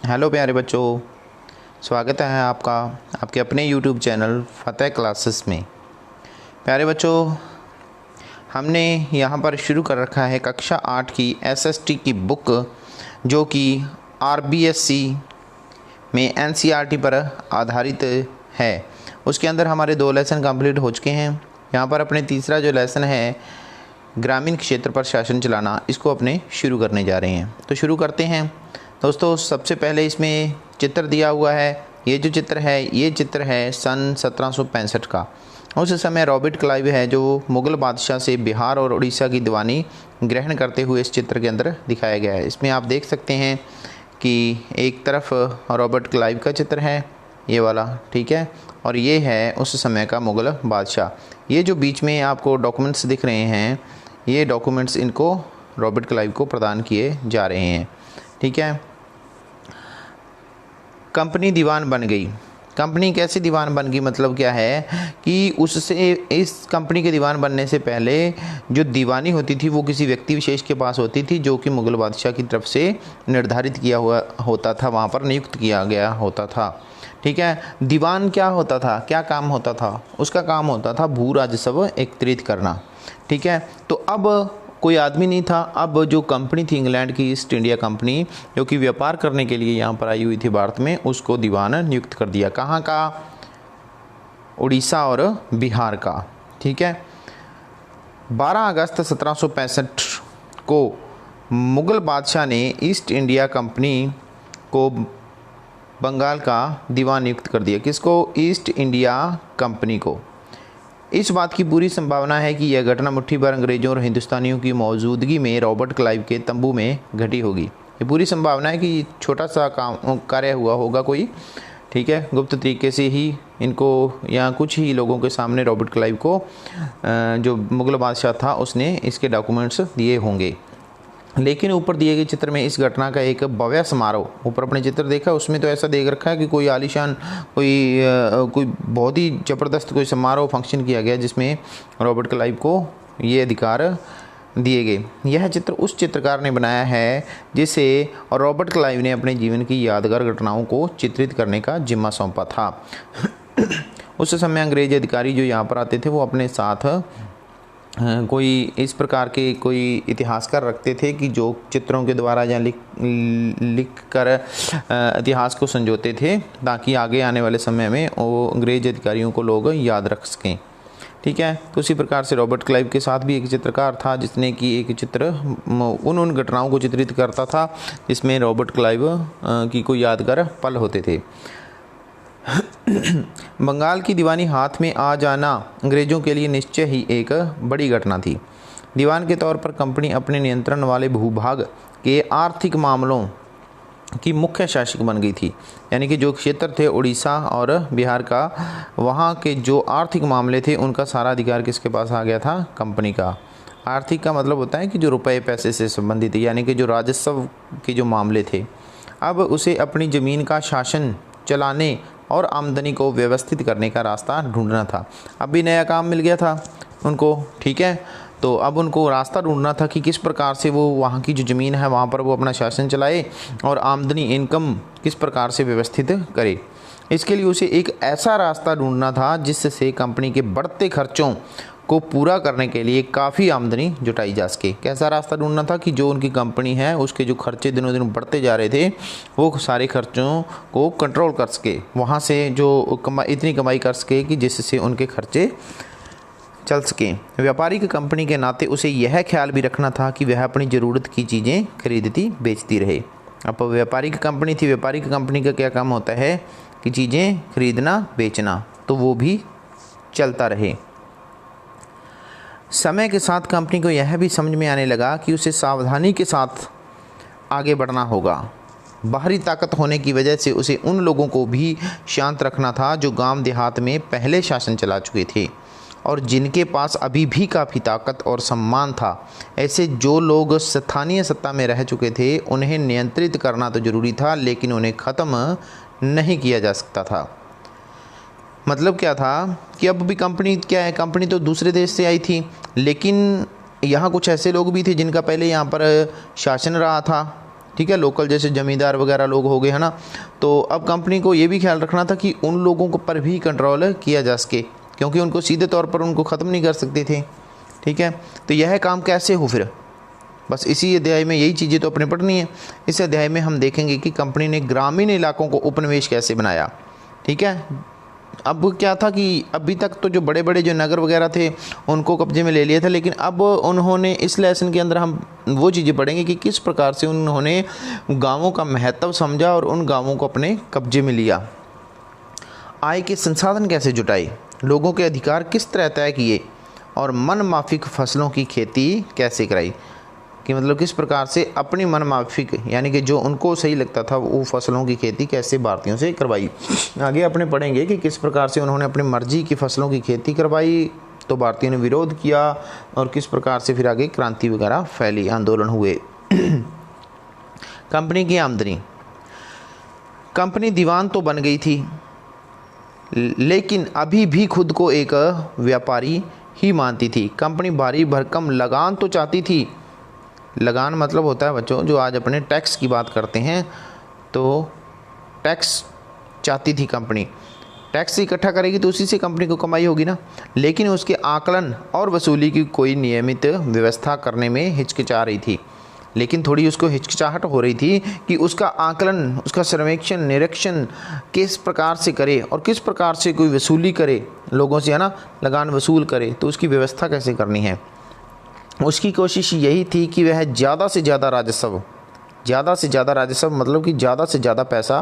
Hello प्यारे बच्चों, स्वागत है आपका आपके अपने यूट्यूब चैनल फ़तेह क्लासेस में। प्यारे बच्चों, हमने यहाँ पर शुरू कर रखा है कक्षा 8 की एसएसटी की बुक, जो कि आरबीएससी में एनसीईआरटी पर आधारित है। उसके अंदर हमारे 2 लेसन कंप्लीट हो चुके हैं। यहाँ पर अपने तीसरा जो लेसन है ग्रामीण क्षेत्र पर शासन चलाना, इसको अपने शुरू करने जा रहे हैं। तो शुरू करते हैं दोस्तों। सबसे पहले इसमें चित्र दिया हुआ है। ये जो चित्र है, ये चित्र है सन 1765 का। उस समय रॉबर्ट क्लाइव है जो मुग़ल बादशाह से बिहार और उड़ीसा की दीवानी ग्रहण करते हुए इस चित्र के अंदर दिखाया गया है। इसमें आप देख सकते हैं कि एक तरफ रॉबर्ट क्लाइव का चित्र है, ये वाला, ठीक है, और ये है उस समय का मुग़ल बादशाह। ये जो बीच में आपको डॉक्यूमेंट्स दिख रहे हैं, ये डॉक्यूमेंट्स इनको रॉबर्ट क्लाइव को प्रदान किए जा रहे हैं, ठीक है। कंपनी दीवान बन गई। कंपनी कैसे दीवान बन गई, मतलब क्या है कि उससे इस कंपनी के दीवान बनने से पहले जो दीवानी होती थी वो किसी व्यक्ति विशेष के पास होती थी, जो कि मुग़ल बादशाह की तरफ से निर्धारित किया हुआ होता था, वहाँ पर नियुक्त किया गया होता था, ठीक है। दीवान क्या होता था, क्या काम होता था? उसका काम होता था भू राजस्व एकत्रित करना, ठीक है। तो अब कोई आदमी नहीं था। अब जो कंपनी थी इंग्लैंड की ईस्ट इंडिया कंपनी, जो कि व्यापार करने के लिए यहाँ पर आई हुई थी भारत में, उसको दीवान नियुक्त कर दिया। कहाँ का? उड़ीसा और बिहार का, ठीक है। 12 अगस्त 1765 को मुग़ल बादशाह ने ईस्ट इंडिया कंपनी को बंगाल का दीवान नियुक्त कर दिया। किसको? ईस्ट इंडिया कंपनी को। इस बात की पूरी संभावना है कि यह घटना मुट्ठी भर अंग्रेज़ों और हिंदुस्तानियों की मौजूदगी में रॉबर्ट क्लाइव के तंबू में घटी होगी। ये पूरी संभावना है कि छोटा सा काम कार्य हुआ होगा कोई, ठीक है, गुप्त तरीके से ही इनको या कुछ ही लोगों के सामने रॉबर्ट क्लाइव को जो मुग़ल बादशाह था उसने इसके डॉक्यूमेंट्स दिए होंगे। लेकिन ऊपर दिए गए चित्र में इस घटना का एक भव्य समारोह, ऊपर अपने चित्र देखा, उसमें तो ऐसा देख रखा है कि कोई आलीशान कोई बहुत ही ज़बरदस्त कोई समारोह फंक्शन किया गया जिसमें रॉबर्ट क्लाइव को ये अधिकार दिए गए। यह चित्र उस चित्रकार ने बनाया है जिसे रॉबर्ट क्लाइव ने अपने जीवन की यादगार घटनाओं को चित्रित करने का जिम्मा सौंपा था। उस समय अंग्रेज अधिकारी जो यहाँ पर आते थे वो अपने साथ कोई इस प्रकार के कोई इतिहासकार रखते थे कि जो चित्रों के द्वारा या लिख कर इतिहास को संजोते थे, ताकि आगे आने वाले समय में वो अंग्रेज अधिकारियों को लोग याद रख सकें, ठीक है। तो उसी प्रकार से रॉबर्ट क्लाइव के साथ भी एक चित्रकार था जिसने कि एक चित्र उन घटनाओं को चित्रित करता था जिसमें रॉबर्ट क्लाइव की कोई यादगार पल होते थे। बंगाल की दीवानी हाथ में आ जाना अंग्रेज़ों के लिए निश्चय ही एक बड़ी घटना थी। दीवान के तौर पर कंपनी अपने नियंत्रण वाले भूभाग के आर्थिक मामलों की मुख्य शासक बन गई थी। यानी कि जो क्षेत्र थे उड़ीसा और बिहार का, वहाँ के जो आर्थिक मामले थे उनका सारा अधिकार किसके पास आ गया था? कंपनी का। आर्थिक का मतलब होता है कि जो रुपए पैसे से संबंधित, यानी कि जो राजस्व के जो मामले थे। अब उसे अपनी ज़मीन का शासन चलाने और आमदनी को व्यवस्थित करने का रास्ता ढूंढना था। अब भी नया काम मिल गया था उनको, ठीक है। तो अब उनको रास्ता ढूंढना था कि किस प्रकार से वो वहाँ की जो ज़मीन है वहाँ पर वो अपना शासन चलाए और आमदनी इनकम किस प्रकार से व्यवस्थित करे। इसके लिए उसे एक ऐसा रास्ता ढूंढना था जिससे कंपनी के बढ़ते खर्चों को पूरा करने के लिए काफ़ी आमदनी जुटाई जा सके। कैसा रास्ता ढूंढना था कि जो उनकी कंपनी है उसके जो खर्चे दिनों दिन बढ़ते जा रहे थे वो सारे खर्चों को कंट्रोल कर सके, वहाँ से जो इतनी कमाई कर सके कि जिससे उनके खर्चे चल सकें। व्यापारिक कंपनी के नाते उसे यह ख्याल भी रखना था कि वह अपनी ज़रूरत की चीज़ें खरीदती बेचती रहे। अब व्यापारिक कंपनी थी, व्यापारिक कंपनी का क्या काम होता है कि चीज़ें खरीदना बेचना, तो वो भी चलता रहे। समय के साथ कंपनी को यह भी समझ में आने लगा कि उसे सावधानी के साथ आगे बढ़ना होगा। बाहरी ताकत होने की वजह से उसे उन लोगों को भी शांत रखना था जो गांव देहात में पहले शासन चला चुके थे और जिनके पास अभी भी काफ़ी ताकत और सम्मान था। ऐसे जो लोग स्थानीय सत्ता में रह चुके थे उन्हें नियंत्रित करना तो ज़रूरी था, लेकिन उन्हें ख़त्म नहीं किया जा सकता था। मतलब क्या था कि अब भी कंपनी क्या है, कंपनी तो दूसरे देश से आई थी, लेकिन यहाँ कुछ ऐसे लोग भी थे जिनका पहले यहाँ पर शासन रहा था, ठीक है, लोकल जैसे ज़मींदार वगैरह लोग हो गए, है ना। तो अब कंपनी को ये भी ख्याल रखना था कि उन लोगों को पर भी कंट्रोल किया जा सके, क्योंकि उनको सीधे तौर पर उनको ख़त्म नहीं कर सकते थे। ठीक है, तो यह काम कैसे हो फिर, बस इसी अध्याय में यही चीज़ें तो अपने पढ़नी है। इस अध्याय में हम देखेंगे कि कंपनी ने ग्रामीण इलाकों को उपनिवेश कैसे बनाया। ठीक है, अब क्या था कि अभी तक तो जो बड़े बड़े जो नगर वगैरह थे उनको कब्जे में ले लिया था, लेकिन अब उन्होंने इस लेसन के अंदर हम वो चीज़ें पढ़ेंगे कि किस प्रकार से उन्होंने गाँवों का महत्व समझा और उन गाँवों को अपने कब्जे में लिया। आय के संसाधन कैसे जुटाए, लोगों के अधिकार किस तरह तय किए और मन माफिक फसलों की खेती कैसे कराई, कि मतलब किस प्रकार से अपनी मन माफिक यानी कि जो उनको सही लगता था वो फसलों की खेती कैसे भारतीयों से करवाई। आगे अपने पढ़ेंगे कि किस प्रकार से उन्होंने अपनी मर्जी की फसलों की खेती करवाई, तो भारतीयों ने विरोध किया और किस प्रकार से फिर आगे क्रांति वगैरह फैली, आंदोलन हुए। कंपनी की आमदनी, कंपनी दीवान तो बन गई थी लेकिन अभी भी खुद को एक व्यापारी ही मानती थी। कंपनी भारी भरकम लगान तो चाहती थी, लगान मतलब होता है बच्चों जो आज अपने टैक्स की बात करते हैं, तो टैक्स चाहती थी कंपनी, टैक्स इकट्ठा करेगी तो उसी से कंपनी को कमाई होगी ना, लेकिन उसके आकलन और वसूली की कोई नियमित व्यवस्था करने में हिचकिचा रही थी। लेकिन थोड़ी उसको हिचकिचाहट हो रही थी कि उसका आकलन, उसका सर्वेक्षण, निरीक्षण किस प्रकार से करे और किस प्रकार से कोई वसूली करे लोगों से, है ना, लगान वसूल करे, तो उसकी व्यवस्था कैसे करनी है। उसकी कोशिश यही थी कि वह ज़्यादा से ज़्यादा राजस्व मतलब कि ज़्यादा से ज़्यादा पैसा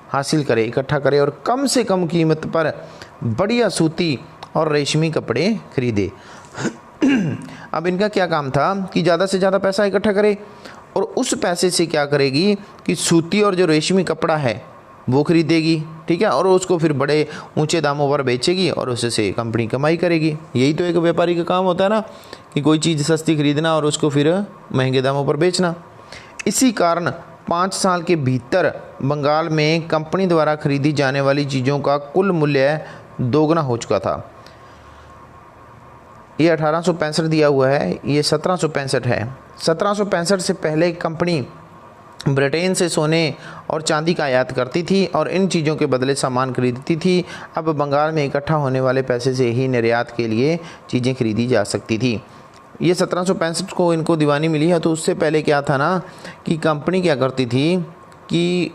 हासिल करे, इकट्ठा करे और कम से कम कीमत पर बढ़िया सूती और रेशमी कपड़े खरीदे। अब इनका क्या काम था कि ज़्यादा से ज़्यादा पैसा इकट्ठा करे और उस पैसे से क्या करेगी कि सूती और जो रेशमी कपड़ा है वो खरीदेगी। ठीक है, और उसको फिर बड़े ऊंचे दामों पर बेचेगी और उससे कंपनी कमाई करेगी। यही तो एक व्यापारी का काम होता है ना, कि कोई चीज़ सस्ती खरीदना और उसको फिर महंगे दामों पर बेचना। इसी कारण 5 साल के भीतर बंगाल में कंपनी द्वारा खरीदी जाने वाली चीज़ों का कुल मूल्य दोगुना हो चुका था। ये 1865 दिया हुआ है, ये 1765 है। 1765 से पहले कंपनी ब्रिटेन से सोने और चांदी का आयात करती थी और इन चीज़ों के बदले सामान खरीदती थी। अब बंगाल में इकट्ठा होने वाले पैसे से ही निर्यात के लिए चीज़ें खरीदी जा सकती थी। ये 1765 को इनको दीवानी मिली है, तो उससे पहले क्या था ना कि कंपनी क्या करती थी कि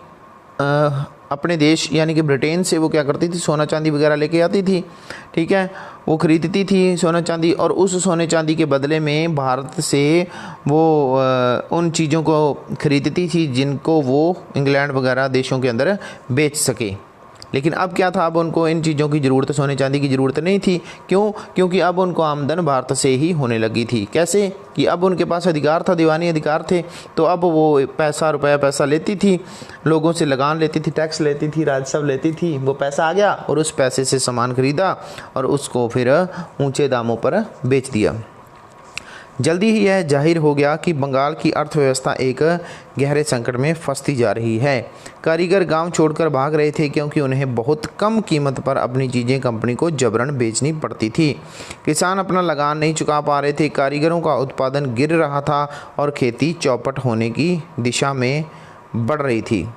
अपने देश यानी कि ब्रिटेन से वो क्या करती थी, सोना चांदी वगैरह लेके आती थी। ठीक है, वो खरीदती थी सोना चांदी और उस सोने चांदी के बदले में भारत से वो उन चीज़ों को खरीदती थी जिनको वो इंग्लैंड वगैरह देशों के अंदर बेच सके। लेकिन अब क्या था, अब उनको इन चीज़ों की ज़रूरत, सोने चांदी की ज़रूरत नहीं थी। क्यों? क्योंकि अब उनको आमदन भारत से ही होने लगी थी। कैसे कि अब उनके पास अधिकार था, दीवानी अधिकार थे, तो अब वो पैसा लेती थी, लोगों से लगान लेती थी, टैक्स लेती थी, राजस्व लेती थी। वो पैसा आ गया और उस पैसे से सामान खरीदा और उसको फिर ऊंचे दामों पर बेच दिया। जल्दी ही यह जाहिर हो गया कि बंगाल की अर्थव्यवस्था एक गहरे संकट में फंसती जा रही है। कारीगर गांव छोड़कर भाग रहे थे क्योंकि उन्हें बहुत कम कीमत पर अपनी चीज़ें कंपनी को जबरन बेचनी पड़ती थी। किसान अपना लगान नहीं चुका पा रहे थे, कारीगरों का उत्पादन गिर रहा था और खेती चौपट होने की दिशा में बढ़ रही थी।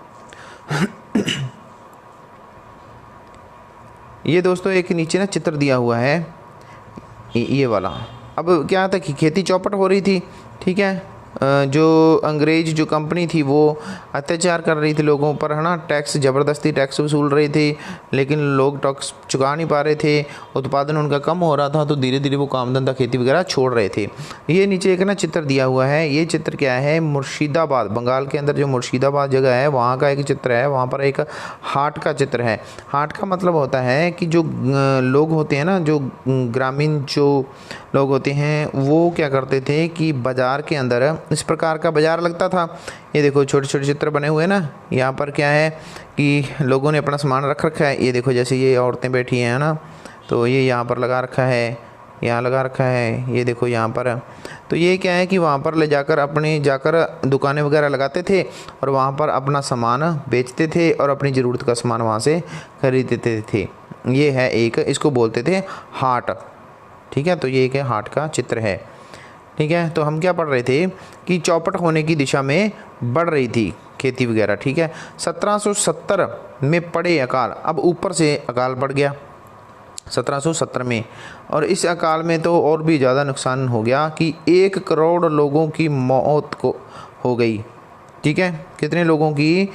ये दोस्तों एक नीचे ना चित्र दिया हुआ है, ये वाला। अब क्या था कि खेती चौपट हो रही थी। ठीक है, जो अंग्रेज जो कंपनी थी वो अत्याचार कर रही थी लोगों पर, है ना, टैक्स ज़बरदस्ती टैक्स वसूल रही थी, लेकिन लोग टैक्स चुका नहीं पा रहे थे, उत्पादन उनका कम हो रहा था, तो धीरे धीरे वो काम धंधा खेती वगैरह छोड़ रहे थे। ये नीचे एक ना चित्र दिया हुआ है, ये चित्र क्या है, मुर्शिदाबाद, बंगाल के अंदर जो मुर्शिदाबाद जगह है वहाँ का एक चित्र है। वहाँ पर एक हाट का चित्र है। हाट का मतलब होता है कि जो लोग होते हैं ना, जो ग्रामीण जो लोग होते हैं वो क्या करते थे कि बाज़ार के अंदर इस प्रकार का बाज़ार लगता था। ये देखो छोटे छोटे चित्र बने हुए हैं ना, यहाँ पर क्या है कि लोगों ने अपना सामान रख रखा है। ये देखो जैसे ये औरतें बैठी हैं, है ना, तो ये यहाँ पर लगा रखा है, यहाँ लगा रखा है, ये देखो यहाँ पर। तो ये क्या है कि वहाँ पर ले जाकर दुकानें वगैरह लगाते थे और वहाँ पर अपना सामान बेचते थे और अपनी ज़रूरत का सामान वहाँ से खरीदते थे। ये है एक, इसको बोलते थे हाट। ठीक है, तो ये एक हाट का चित्र है। ठीक है, तो हम क्या पढ़ रहे थे कि चौपट होने की दिशा में बढ़ रही थी खेती वगैरह, ठीक है। 1770 में पड़े अकाल, अब ऊपर से अकाल पड़ गया 1770 में, और इस अकाल में तो और भी ज़्यादा नुकसान हो गया कि 1 करोड़ लोगों की मौत को हो गई, ठीक है। कितने लोगों की?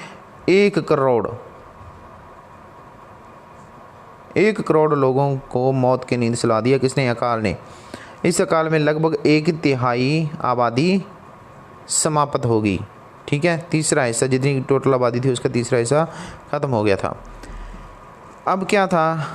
1 करोड़, 1 करोड़ लोगों को मौत की नींद सुला दिया किसने? अकाल ने। इस अकाल में लगभग 1/3 आबादी समाप्त हो गई, ठीक है। तीसरा हिस्सा, जितनी टोटल आबादी थी उसका तीसरा हिस्सा ख़त्म हो गया था। अब क्या था?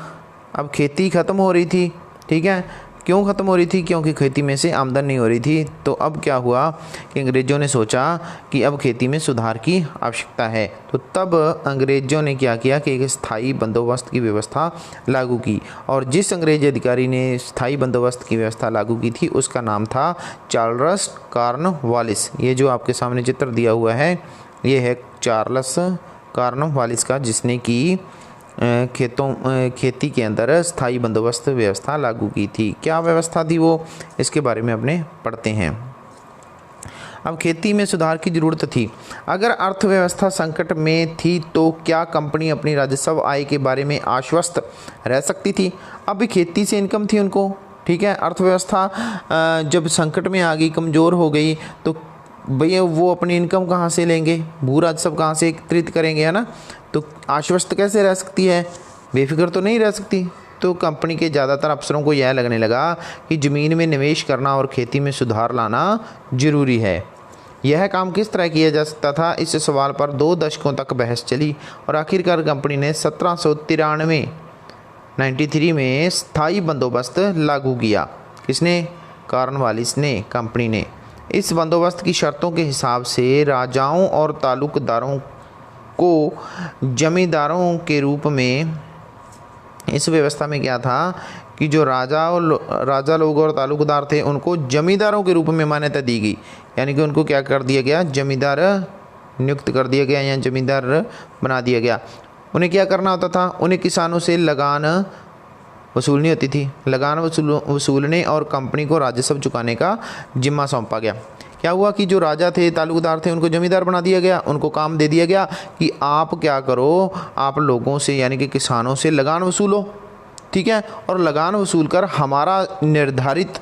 अब खेती ख़त्म हो रही थी, ठीक है। क्यों ख़त्म हो रही थी? क्योंकि खेती में से आमदन नहीं हो रही थी। तो अब क्या हुआ कि अंग्रेज़ों ने सोचा कि अब खेती में सुधार की आवश्यकता है। तो तब अंग्रेज़ों ने क्या किया कि एक स्थायी बंदोबस्त की व्यवस्था लागू की, और जिस अंग्रेज़ अधिकारी ने स्थायी बंदोबस्त की व्यवस्था लागू की थी उसका नाम था चार्ल्स कॉर्नवालिस। ये जो आपके सामने चित्र दिया हुआ है ये है चार्ल्स कॉर्नवालिस का, जिसने कि खेती के अंदर स्थायी बंदोबस्त व्यवस्था लागू की थी। क्या व्यवस्था थी वो? इसके बारे में अपने पढ़ते हैं। अब खेती में सुधार की ज़रूरत थी। अगर अर्थव्यवस्था संकट में थी तो क्या कंपनी अपनी राजस्व आय के बारे में आश्वस्त रह सकती थी? अब खेती से इनकम थी उनको, ठीक है। अर्थव्यवस्था जब संकट में आ गई, कमज़ोर हो गई, तो भैया वो अपनी इनकम कहाँ से लेंगे? भू राजस्व कहाँ से एकत्रित करेंगे, है ना। तो आश्वस्त कैसे रह सकती है? बेफिक्र तो नहीं रह सकती। तो कंपनी के ज़्यादातर अफसरों को यह लगने लगा कि ज़मीन में निवेश करना और खेती में सुधार लाना ज़रूरी है। यह काम किस तरह किया जा सकता था? इस सवाल पर 2 दशकों तक बहस चली और आखिरकार कंपनी ने 1793 में स्थायी बंदोबस्त लागू किया। किसने? कॉर्नवालिस ने, कंपनी ने। इस बंदोबस्त की शर्तों के हिसाब से राजाओं और तालुकदारों को जमींदारों के रूप में, इस व्यवस्था में क्या था कि जो राजा लोग और तालुकदार थे उनको जमींदारों के रूप में मान्यता दी गई, यानी कि उनको क्या कर दिया गया? जमींदार नियुक्त कर दिया गया या जमींदार बना दिया गया। उन्हें क्या करना होता था? उन्हें किसानों से लगान वसूलनी होती थी। लगान वसूलने और कंपनी को राजस्व चुकाने का जिम्मा सौंपा गया। क्या हुआ कि जो राजा थे, तालुकदार थे, उनको जमींदार बना दिया गया। उनको काम दे दिया गया कि आप क्या करो, आप लोगों से यानी कि किसानों से लगान वसूलो, ठीक है, और लगान वसूल कर हमारा निर्धारित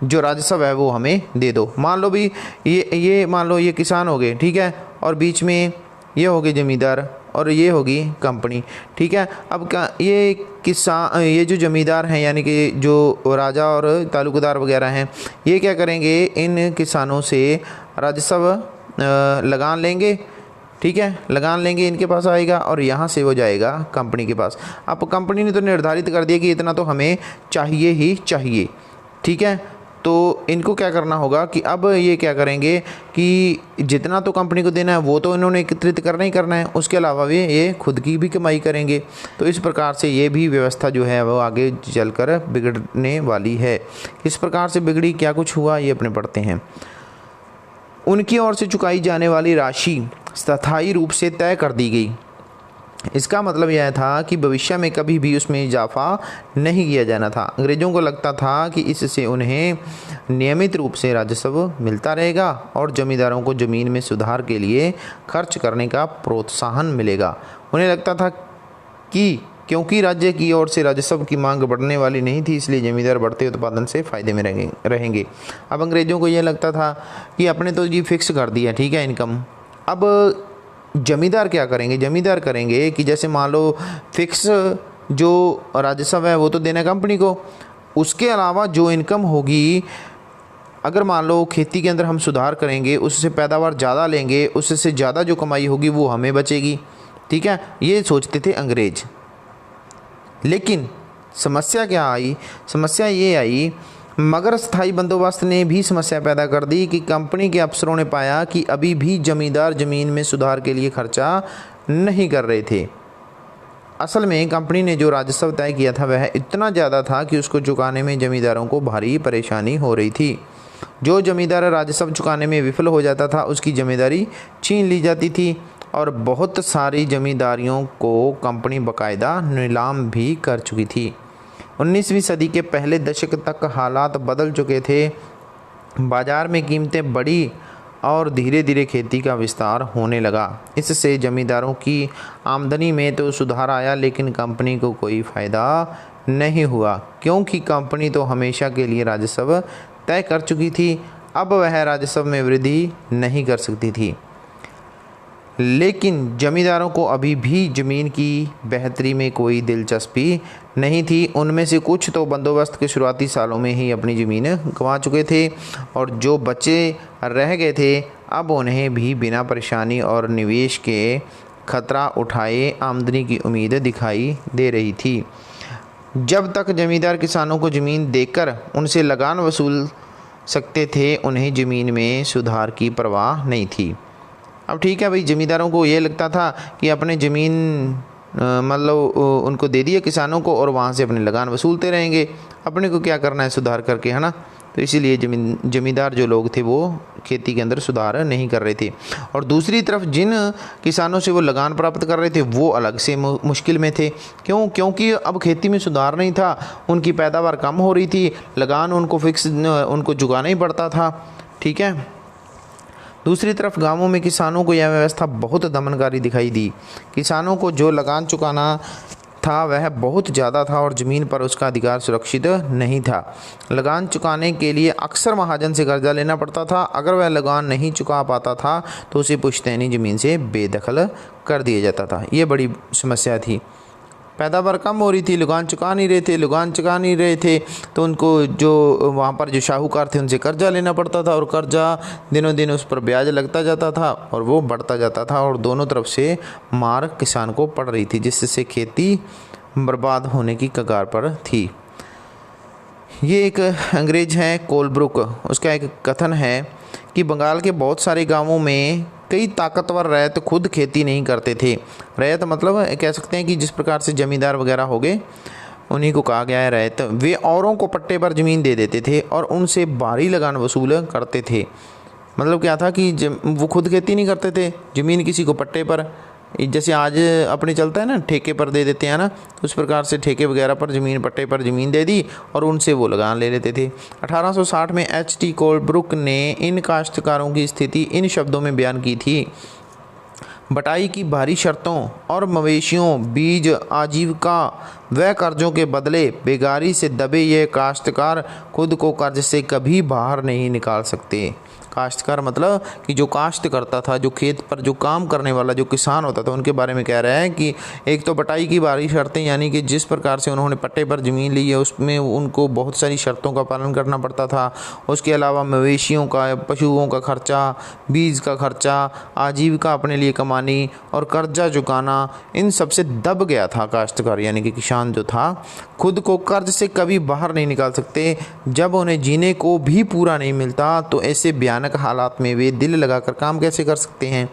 जो राजस्व है वो हमें दे दो। मान लो भी ये मान लो ये किसान हो गए, ठीक है, और बीच में ये हो गए जमींदार और ये होगी कंपनी, ठीक है। अब क्या ये जो जमींदार हैं यानी कि जो राजा और तालुकदार वगैरह हैं, ये क्या करेंगे? इन किसानों से राजस्व लगान लेंगे, ठीक है, लगान लेंगे, इनके पास आएगा और यहाँ से वो जाएगा कंपनी के पास। अब कंपनी ने तो निर्धारित कर दिया कि इतना तो हमें चाहिए ही चाहिए, ठीक है। तो इनको क्या करना होगा कि अब ये क्या करेंगे कि जितना तो कंपनी को देना है वो तो इन्होंने एकत्रित करना ही करना है, उसके अलावा भी ये खुद की भी कमाई करेंगे। तो इस प्रकार से ये भी व्यवस्था जो है वो आगे चलकर बिगड़ने वाली है। किस प्रकार से बिगड़ी, क्या कुछ हुआ, ये अपने पढ़ते हैं। उनकी ओर से चुकाई जाने वाली राशि स्थायी रूप से तय कर दी गई। इसका मतलब यह था कि भविष्य में कभी भी उसमें इजाफा नहीं किया जाना था। अंग्रेज़ों को लगता था कि इससे उन्हें नियमित रूप से राजस्व मिलता रहेगा और जमींदारों को ज़मीन में सुधार के लिए खर्च करने का प्रोत्साहन मिलेगा। उन्हें लगता था कि क्योंकि राज्य की ओर से राजस्व की मांग बढ़ने वाली नहीं थी, इसलिए जमींदार बढ़ते उत्पादन से फ़ायदे में रहेंगे। अब अंग्रेज़ों को यह लगता था कि अपने तो जी फिक्स कर दिया, ठीक है, इनकम। अब जमींदार क्या करेंगे? जमींदार करेंगे कि जैसे मान लो फिक्स जो राजस्व है वो तो देना कंपनी को, उसके अलावा जो इनकम होगी, अगर मान लो खेती के अंदर हम सुधार करेंगे, उससे पैदावार ज़्यादा लेंगे, उससे ज़्यादा जो कमाई होगी वो हमें बचेगी, ठीक है। ये सोचते थे अंग्रेज। लेकिन समस्या क्या आई? समस्या ये आई, मगर स्थायी बंदोबस्त ने भी समस्या पैदा कर दी कि कंपनी के अफसरों ने पाया कि अभी भी जमींदार ज़मीन में सुधार के लिए खर्चा नहीं कर रहे थे। असल में कंपनी ने जो राजस्व तय किया था वह इतना ज़्यादा था कि उसको चुकाने में जमींदारों को भारी परेशानी हो रही थी। जो जमींदार राजस्व चुकाने में विफल हो जाता था उसकी जमींदारी छीन ली जाती थी और बहुत सारी जमींदारियों को कंपनी बाकायदा नीलाम भी कर चुकी थी। 19वीं सदी के पहले दशक तक हालात बदल चुके थे। बाज़ार में कीमतें बड़ी और धीरे धीरे खेती का विस्तार होने लगा। इससे जमींदारों की आमदनी में तो सुधार आया, लेकिन कंपनी को कोई फ़ायदा नहीं हुआ, क्योंकि कंपनी तो हमेशा के लिए राजस्व तय कर चुकी थी। अब वह राजस्व में वृद्धि नहीं कर सकती थी। लेकिन जमींदारों को अभी भी ज़मीन की बेहतरी में कोई दिलचस्पी नहीं थी। उनमें से कुछ तो बंदोबस्त के शुरुआती सालों में ही अपनी ज़मीन गंवा चुके थे, और जो बचे रह गए थे अब उन्हें भी बिना परेशानी और निवेश के खतरा उठाए आमदनी की उम्मीद दिखाई दे रही थी। जब तक जमींदार किसानों को ज़मीन देकर उनसे लगान वसूल सकते थे, उन्हें ज़मीन में सुधार की परवाह नहीं थी। अब ठीक है भाई, ज़मींदारों को ये लगता था कि अपने ज़मीन मतलब उनको दे दिए किसानों को और वहाँ से अपने लगान वसूलते रहेंगे, अपने को क्या करना है सुधार करके, है ना। तो इसीलिए ज़मींदार जो लोग थे वो खेती के अंदर सुधार नहीं कर रहे थे। और दूसरी तरफ जिन किसानों से वो लगान प्राप्त कर रहे थे वो अलग से मुश्किल में थे। क्योंकि अब खेती में सुधार नहीं था, उनकी पैदावार कम हो रही थी, लगान उनको फिक्स उनको चुकाना ही पड़ता था। ठीक है। दूसरी तरफ गांवों में किसानों को यह व्यवस्था बहुत दमनकारी दिखाई दी। किसानों को जो लगान चुकाना था वह बहुत ज़्यादा था और ज़मीन पर उसका अधिकार सुरक्षित नहीं था। लगान चुकाने के लिए अक्सर महाजन से कर्जा लेना पड़ता था। अगर वह लगान नहीं चुका पाता था तो उसे पुश्तैनी ज़मीन से बेदखल कर दिया जाता था। ये बड़ी समस्या थी। पैदावार कम हो रही थी, लगान चुका नहीं रहे थे तो उनको जो वहाँ पर जो शाहूकार थे उनसे कर्जा लेना पड़ता था, और कर्जा दिनों दिन उस पर ब्याज लगता जाता था और वो बढ़ता जाता था, और दोनों तरफ से मार किसान को पड़ रही थी, जिससे खेती बर्बाद होने की कगार पर थी। ये एक अंग्रेज है कोलब्रुक, उसका एक कथन है कि बंगाल के बहुत सारे गाँवों में कई ताकतवर रैयत खुद खेती नहीं करते थे। रैयत मतलब कह सकते हैं कि जिस प्रकार से जमींदार वगैरह हो गए, उन्हीं को कहा गया है रैयत। वे औरों को पट्टे पर ज़मीन दे देते थे और उनसे भारी लगान वसूल करते थे। मतलब क्या था कि वो खुद खेती नहीं करते थे, ज़मीन किसी को पट्टे पर, जैसे आज अपने चलता है ना ठेके पर दे देते हैं ना, उस प्रकार से ठेके वगैरह पर ज़मीन पट्टे पर ज़मीन दे दी और उनसे वो लगान ले लेते थे। 1860 में H.T. कोलब्रुक ने इन काश्तकारों की स्थिति इन शब्दों में बयान की थी: बटाई की भारी शर्तों और मवेशियों, बीज, आजीविका व कर्जों के बदले बेगारी से दबे ये काश्तकार खुद को कर्ज से कभी बाहर नहीं निकाल सकते। काश्तकार मतलब कि जो काश्त करता था, जो खेत पर जो काम करने वाला जो किसान होता था, उनके बारे में कह रहा है कि एक तो बटाई की भारी शर्तें, यानी कि जिस प्रकार से उन्होंने पट्टे पर ज़मीन ली है उसमें उनको बहुत सारी शर्तों का पालन करना पड़ता था। उसके अलावा मवेशियों का, पशुओं का खर्चा, बीज का खर्चा, आजीविका अपने लिए कमानी और कर्जा चुकाना, इन सबसे दब गया था काश्तकार, यानी कि किसान जो था खुद को कर्ज से कभी बाहर नहीं निकाल सकते। जब उन्हें जीने को भी पूरा नहीं मिलता तो ऐसे भयानक हालात में वे दिल लगाकर काम कैसे कर सकते हैं।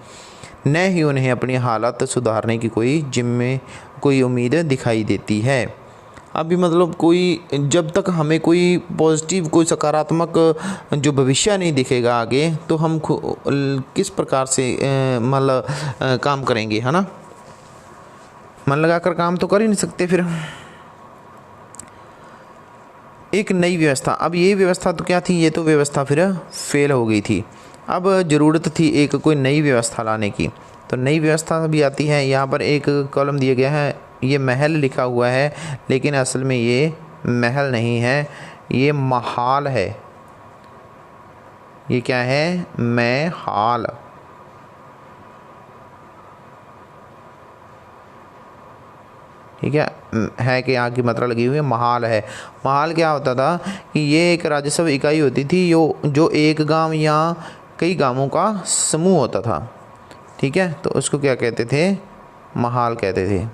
न ही उन्हें अपनी हालत सुधारने की कोई उम्मीद दिखाई देती है। अभी मतलब कोई, जब तक हमें कोई पॉजिटिव, कोई सकारात्मक जो भविष्य नहीं दिखेगा आगे, तो हम किस प्रकार से मतलब काम करेंगे, है ना। मन लगाकर काम तो कर ही नहीं सकते। फिर एक नई व्यवस्था, अब ये व्यवस्था तो क्या थी, ये तो व्यवस्था फिर फेल हो गई थी। अब ज़रूरत थी एक कोई नई व्यवस्था लाने की, तो नई व्यवस्था भी आती है। यहाँ पर एक कॉलम दिया गया है, ये महल लिखा हुआ है, लेकिन असल में ये महल नहीं है, ये महाल है। ये क्या है, महल। ठीक है कि यहाँ की मात्रा लगी हुई है, महाल है। महाल क्या होता था कि ये एक राजस्व इकाई होती थी जो एक गांव या कई गांवों का समूह होता था। ठीक है, तो उसको क्या कहते थे, महाल कहते थे।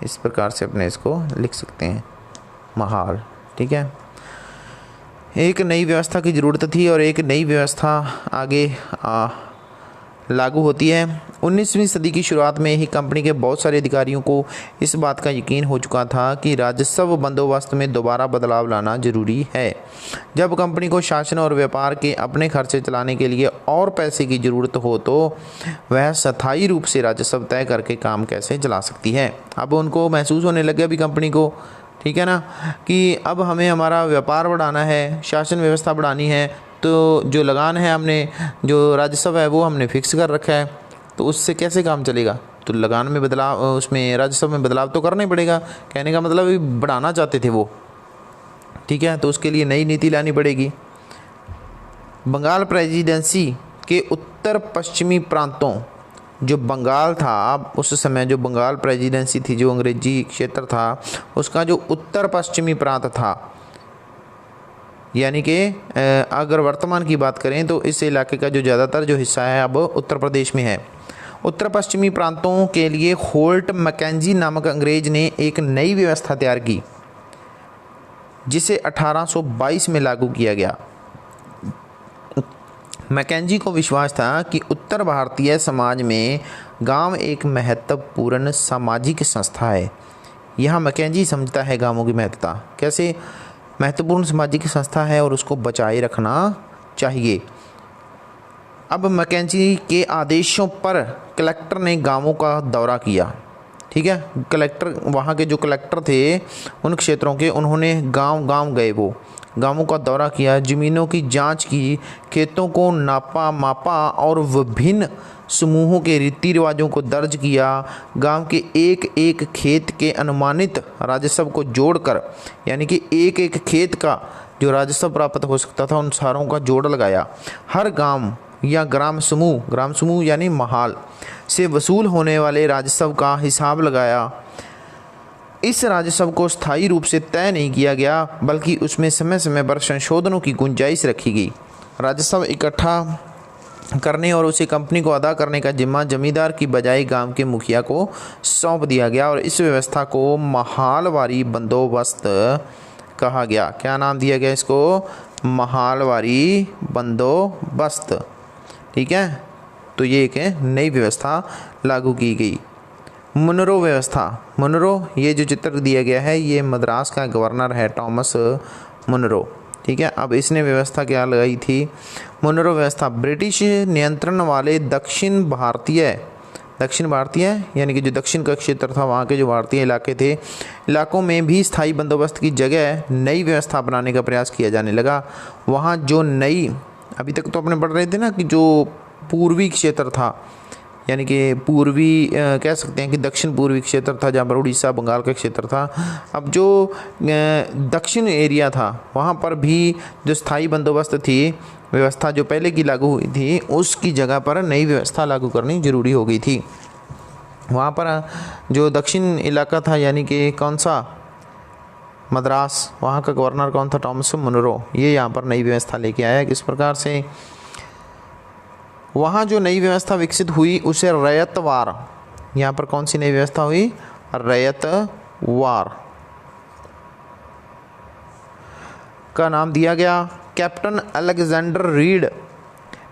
इस प्रकार से अपने इसको लिख सकते हैं, महाल। ठीक है, एक नई व्यवस्था की ज़रूरत थी और एक नई व्यवस्था आगे लागू होती है। 19वीं सदी की शुरुआत में ही कंपनी के बहुत सारे अधिकारियों को इस बात का यकीन हो चुका था कि राजस्व बंदोबस्त में दोबारा बदलाव लाना जरूरी है। जब कंपनी को शासन और व्यापार के अपने खर्चे चलाने के लिए और पैसे की ज़रूरत हो तो वह स्थायी रूप से राजस्व तय करके काम कैसे चला सकती है। अब उनको महसूस होने लगे अभी कंपनी को, ठीक है ना, कि अब हमें हमारा व्यापार बढ़ाना है, शासन व्यवस्था बढ़ानी है, तो जो लगान है हमने, जो राजस्व है वो हमने फिक्स कर रखा है, तो उससे कैसे काम चलेगा? तो लगान में बदलाव, उसमें राजस्व में बदलाव तो करना ही पड़ेगा। कहने का मतलब बढ़ाना चाहते थे वो, ठीक है, तो उसके लिए नई नीति लानी पड़ेगी। बंगाल प्रेसिडेंसी के उत्तर पश्चिमी प्रांतों, जो बंगाल था उस समय, जो बंगाल प्रेसिडेंसी थी, जो अंग्रेजी क्षेत्र था, उसका जो उत्तर पश्चिमी प्रांत था, यानी कि अगर वर्तमान की बात करें तो इस इलाके का जो ज़्यादातर जो हिस्सा है अब उत्तर प्रदेश में है। उत्तर पश्चिमी प्रांतों के लिए होल्ट मैकेंजी नामक अंग्रेज ने एक नई व्यवस्था तैयार की, जिसे 1822 में लागू किया गया। मैकेंजी को विश्वास था कि उत्तर भारतीय समाज में गांव एक महत्वपूर्ण सामाजिक संस्था है। यहाँ मैकेंजी समझता है गांवों की महत्वता, कैसे महत्वपूर्ण सामाजिक संस्था है और उसको बचाए रखना चाहिए। अब मैकेंजी के आदेशों पर कलेक्टर ने गांवों का दौरा किया, ठीक है, कलेक्टर, वहाँ के जो कलेक्टर थे उन क्षेत्रों के, उन्होंने गांव गए, वो गांवों का दौरा किया, ज़मीनों की जांच की, खेतों को नापा मापा और विभिन्न समूहों के रीति रिवाजों को दर्ज किया। गांव के एक एक खेत के अनुमानित राजस्व को जोड़कर, यानी कि एक एक खेत का जो राजस्व प्राप्त हो सकता था उन सारों का जोड़ लगाया। हर गांव या ग्राम समूह यानी महाल से वसूल होने वाले राजस्व का हिसाब लगाया। इस राजस्व को स्थायी रूप से तय नहीं किया गया, बल्कि उसमें समय समय पर संशोधनों की गुंजाइश रखी गई। राजस्व इकट्ठा करने और उसे कंपनी को अदा करने का जिम्मा जमींदार की बजाय गांव के मुखिया को सौंप दिया गया और इस व्यवस्था को महालवारी बंदोबस्त कहा गया। क्या नाम दिया गया इसको? महालवारी बंदोबस्त, ठीक है। तो ये एक नई व्यवस्था लागू की गई। मुनरो व्यवस्था, मुनरो, ये जो चित्र दिया गया है ये मद्रास का गवर्नर है टॉमस मुनरो, ठीक है। अब इसने व्यवस्था क्या लगाई थी? मुनरो व्यवस्था ब्रिटिश नियंत्रण वाले दक्षिण भारतीय यानी कि जो दक्षिण का क्षेत्र था, वहाँ के जो भारतीय इलाके थे, इलाकों में भी स्थायी बंदोबस्त की जगह नई व्यवस्था अपनाने का प्रयास किया जाने लगा। वहाँ जो नई, अभी तक तो अपने पढ़ रहे थे ना कि जो पूर्वी क्षेत्र था, यानी कि पूर्वी कह सकते हैं कि दक्षिण पूर्वी क्षेत्र था, जहाँ पर उड़ीसा बंगाल का क्षेत्र था। अब जो दक्षिण एरिया था वहाँ पर भी जो स्थायी बंदोबस्त थी, व्यवस्था जो पहले की लागू हुई थी उसकी जगह पर नई व्यवस्था लागू करनी जरूरी हो गई थी। वहाँ पर जो दक्षिण इलाका था, यानी कि कौन सा, मद्रास, वहाँ का गवर्नर कौन था? Thomas Munro. ये यहाँ पर नई व्यवस्था लेके आया। किस प्रकार से वहाँ जो नई व्यवस्था विकसित हुई उसे रैयतवार, यहाँ पर कौन सी नई व्यवस्था हुई? रैयतवार का नाम दिया गया। कैप्टन अलेक्जेंडर रीड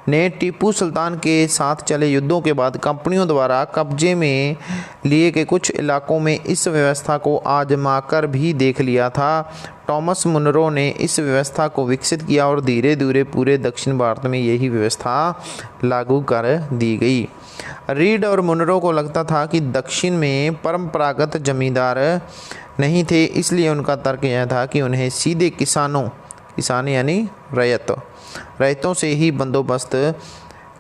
ने टीपू सुल्तान के साथ चले युद्धों के बाद कंपनियों द्वारा कब्जे में लिए गए कुछ इलाकों में इस व्यवस्था को आजमाकर भी देख लिया था। टॉमस मुनरो ने इस व्यवस्था को विकसित किया और धीरे धीरे पूरे दक्षिण भारत में यही व्यवस्था लागू कर दी गई। रीड और मुनरो को लगता था कि दक्षिण में परंपरागत जमींदार नहीं थे, इसलिए उनका तर्क यह था कि उन्हें सीधे किसान यानी रैयतों से ही बंदोबस्त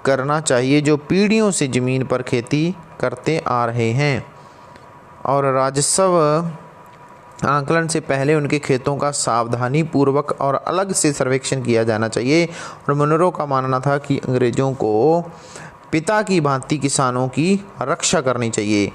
करना चाहिए, जो पीढ़ियों से ज़मीन पर खेती करते आ रहे हैं, और राजस्व आकलन से पहले उनके खेतों का सावधानी पूर्वक और अलग से सर्वेक्षण किया जाना चाहिए। और मुनरो का मानना था कि अंग्रेज़ों को पिता की भांति किसानों की रक्षा करनी चाहिए।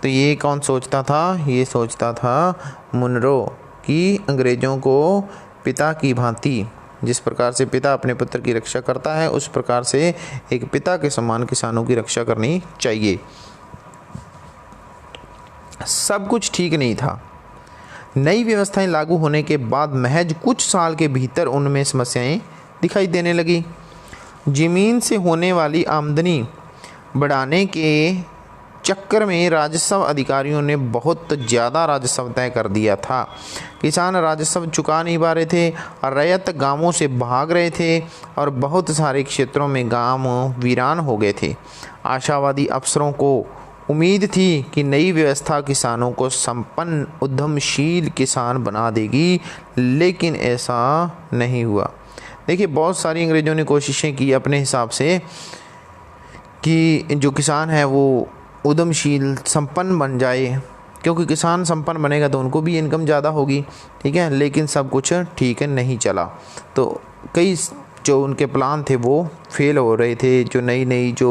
तो ये कौन सोचता था? ये सोचता था मुनरो कि अंग्रेज़ों को पिता की भांति, जिस प्रकार से पिता अपने पुत्र की रक्षा करता है उस प्रकार से एक पिता के समान किसानों की रक्षा करनी चाहिए। सब कुछ ठीक नहीं था। नई व्यवस्थाएं लागू होने के बाद महज कुछ साल के भीतर उनमें समस्याएं दिखाई देने लगी। जमीन से होने वाली आमदनी बढ़ाने के चक्कर में राजस्व अधिकारियों ने बहुत ज़्यादा राजस्व तय कर दिया था। किसान राजस्व चुका नहीं पा रहे थे, रैयत गांवों से भाग रहे थे और बहुत सारे क्षेत्रों में गांव वीरान हो गए थे। आशावादी अफसरों को उम्मीद थी कि नई व्यवस्था किसानों को संपन्न उद्यमशील किसान बना देगी, लेकिन ऐसा नहीं हुआ। देखिए बहुत सारी अंग्रेज़ों ने कोशिशें की अपने हिसाब से कि जो किसान है वो उद्यमशील संपन्न बन जाए, क्योंकि किसान संपन्न बनेगा तो उनको भी इनकम ज़्यादा होगी, ठीक है। लेकिन सब कुछ ठीक है नहीं चला, तो कई जो उनके प्लान थे वो फेल हो रहे थे। जो नई जो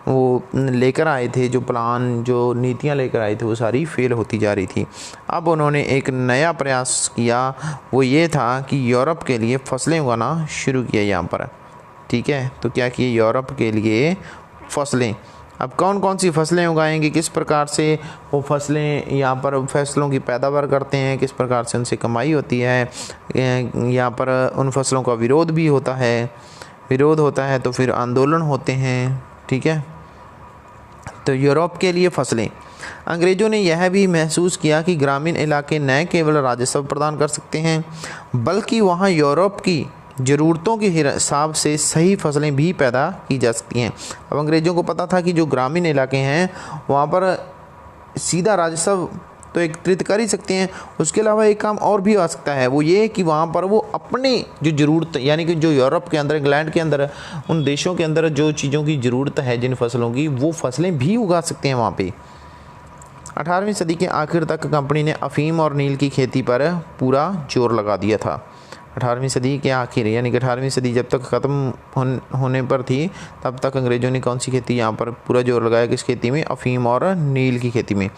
वो लेकर आए थे, जो प्लान जो नीतियां लेकर आए थे, वो सारी फेल होती जा रही थी। अब उन्होंने एक नया प्रयास किया, वो ये था कि यूरोप के लिए फसलें उगाना शुरू किया यहाँ पर, ठीक है। तो क्या किए, यूरोप के लिए फसलें। अब कौन कौन सी फसलें उगाएंगे, किस प्रकार से वो फसलें यहाँ पर फसलों की पैदावार करते हैं, किस प्रकार से उनसे कमाई होती है, यहाँ पर उन फसलों का विरोध भी होता है। विरोध होता है तो फिर आंदोलन होते हैं, ठीक है। तो यूरोप के लिए फसलें। अंग्रेज़ों ने यह भी महसूस किया कि ग्रामीण इलाके न केवल राजस्व प्रदान कर सकते हैं, बल्कि वहाँ यूरोप की ज़रूरतों के हिसाब से सही फसलें भी पैदा की जा सकती हैं। अब अंग्रेज़ों को पता था कि जो ग्रामीण इलाके हैं वहाँ पर सीधा राजस्व तो एकत्रित कर ही सकते हैं, उसके अलावा एक काम और भी आ सकता है, वो ये कि वहाँ पर वो अपने जो ज़रूरत, यानी कि जो यूरोप के अंदर, इंग्लैंड के अंदर, उन देशों के अंदर जो चीज़ों की ज़रूरत है, जिन फसलों की, वो फसलें भी उगा सकते हैं वहाँ पे। 18वीं सदी के आखिर तक कंपनी ने अफ़ीम और नील की खेती पर पूरा जोर लगा दिया था। 18वीं सदी के आखिर, यानी कि 18वीं सदी जब तक ख़त्म होने पर थी, तब तक अंग्रेज़ों ने कौन सी खेती यहाँ पर पूरा जोर लगाया, किस खेती में, अफ़ीम और नील की खेती में।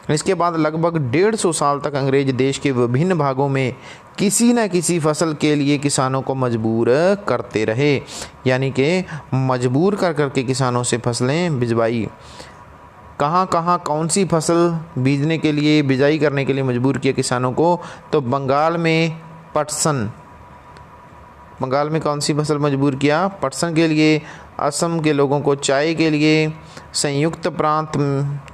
इसके बाद लगभग 150 साल तक अंग्रेज़ देश के विभिन्न भागों में किसी न किसी फसल के लिए किसानों को मजबूर करते रहे, यानी कि मजबूर कर करके किसानों से फसलें भिजवाई। कहाँ कहाँ कौन सी फसल बीजने के लिए, बिजाई करने के लिए मजबूर किया किसानों को, तो बंगाल में पटसन, बंगाल में कौन सी फसल मजबूर किया, पटसन के लिए। असम के लोगों को चाय के लिए। संयुक्त प्रांत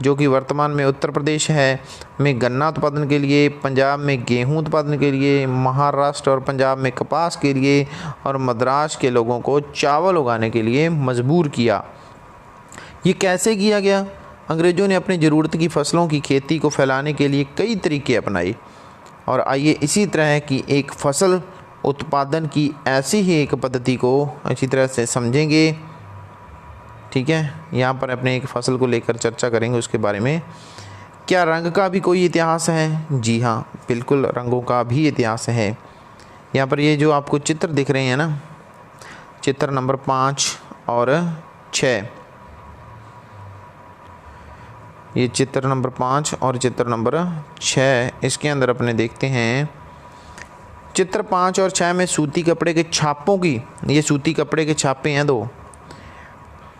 जो कि वर्तमान में उत्तर प्रदेश है में गन्ना उत्पादन के लिए। पंजाब में गेहूं उत्पादन के लिए। महाराष्ट्र और पंजाब में कपास के लिए। और मद्रास के लोगों को चावल उगाने के लिए मजबूर किया। ये कैसे किया गया? अंग्रेज़ों ने अपनी ज़रूरत की फसलों की खेती को फैलाने के लिए कई तरीके अपनाए। और आइए इसी तरह की एक फसल उत्पादन की ऐसी ही एक पद्धति को अच्छी तरह से समझेंगे, ठीक है। यहाँ पर अपने एक फसल को लेकर चर्चा करेंगे उसके बारे में। क्या रंग का भी कोई इतिहास है? जी हाँ, बिल्कुल रंगों का भी इतिहास है। यहाँ पर ये जो आपको चित्र दिख रहे हैं ना, चित्र नंबर 5 और 6, ये चित्र नंबर 5 और चित्र नंबर 6, इसके अंदर अपने देखते हैं। चित्र 5 और 6 में सूती कपड़े के छापों की, ये सूती कपड़े के छापे हैं 2,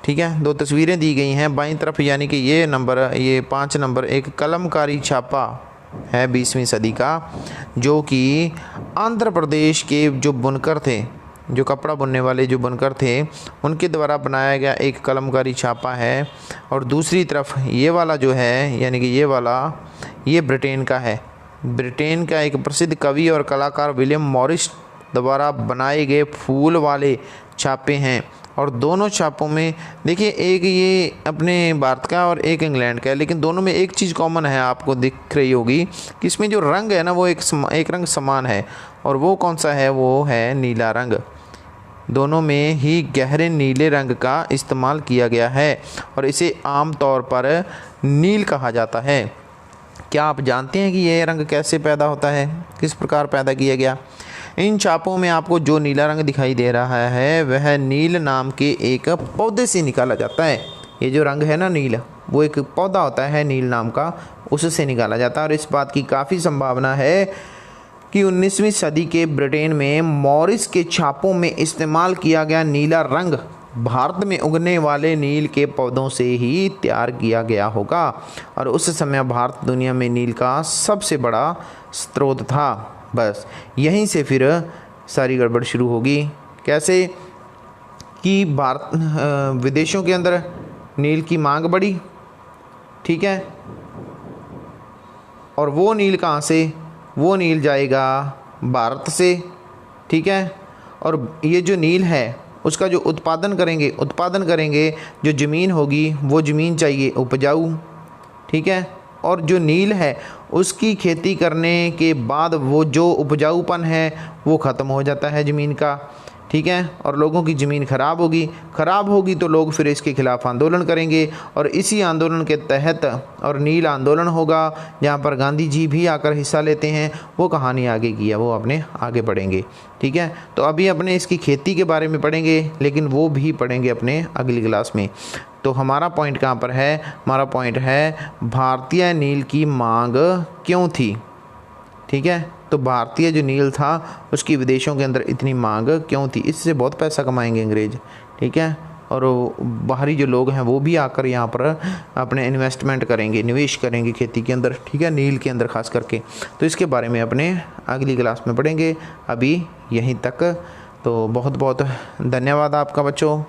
ठीक है। 2 तस्वीरें दी गई हैं बाईं तरफ, यानी कि ये 5 नंबर एक कलमकारी छापा है 20वीं सदी का, जो कि आंध्र प्रदेश के जो बुनकर थे, जो कपड़ा बुनने वाले जो बुनकर थे, उनके द्वारा बनाया गया एक कलमकारी छापा है। और दूसरी तरफ ये वाला जो है, यानी कि ये वाला, ये ब्रिटेन का है। ब्रिटेन का एक प्रसिद्ध कवि और कलाकार विलियम मॉरिस द्वारा बनाए गए फूल वाले छापे हैं। और दोनों छापों में देखिए, एक ये अपने भारत का और एक इंग्लैंड का है, लेकिन दोनों में एक चीज़ कॉमन है, आपको दिख रही होगी कि इसमें जो रंग है ना, वो एक रंग समान है। और वो कौन सा है? वो है नीला रंग। दोनों में ही गहरे नीले रंग का इस्तेमाल किया गया है और इसे आम तौर पर नील कहा जाता है। क्या आप जानते हैं कि यह रंग कैसे पैदा होता है, किस प्रकार पैदा किया गया? इन छापों में आपको जो नीला रंग दिखाई दे रहा है, वह नील नाम के एक पौधे से निकाला जाता है। ये जो रंग है ना नील, वो एक पौधा होता है नील नाम का, उससे निकाला जाता है। और इस बात की काफ़ी संभावना है कि 19वीं सदी के ब्रिटेन में मॉरिस के छापों में इस्तेमाल किया गया नीला रंग भारत में उगने वाले नील के पौधों से ही तैयार किया गया होगा। और उस समय भारत दुनिया में नील का सबसे बड़ा स्रोत था। बस यहीं से फिर सारी गड़बड़ शुरू होगी। कैसे कि भारत विदेशों के अंदर नील की मांग बढ़ी, ठीक है। और वो नील कहाँ से? वो नील जाएगा भारत से, ठीक है। और ये जो नील है उसका जो उत्पादन करेंगे जो ज़मीन होगी, वो ज़मीन चाहिए उपजाऊ, ठीक है। और जो नील है उसकी खेती करने के बाद वो जो उपजाऊपन है वो ख़त्म हो जाता है ज़मीन का, ठीक है, और लोगों की ज़मीन ख़राब होगी तो लोग फिर इसके खिलाफ़ आंदोलन करेंगे, और इसी आंदोलन के तहत और नील आंदोलन होगा जहाँ पर गांधी जी भी आकर हिस्सा लेते हैं। वो कहानी आगे की है, वो अपने आगे पढ़ेंगे। ठीक है, तो अभी अपने इसकी खेती के बारे में पढ़ेंगे, लेकिन वो भी पढ़ेंगे अपने अगली क्लास में। तो हमारा पॉइंट कहाँ पर है? हमारा पॉइंट है भारतीय नील की मांग क्यों थी। ठीक है, तो भारतीय जो नील था उसकी विदेशों के अंदर इतनी मांग क्यों थी? इससे बहुत पैसा कमाएंगे अंग्रेज। ठीक है, और बाहरी जो लोग हैं वो भी आकर यहाँ पर अपने इन्वेस्टमेंट करेंगे, निवेश करेंगे खेती के अंदर। ठीक है, नील के अंदर खास करके। तो इसके बारे में अपने अगली क्लास में पढ़ेंगे। अभी यहीं तक। तो बहुत बहुत धन्यवाद आपका बच्चों।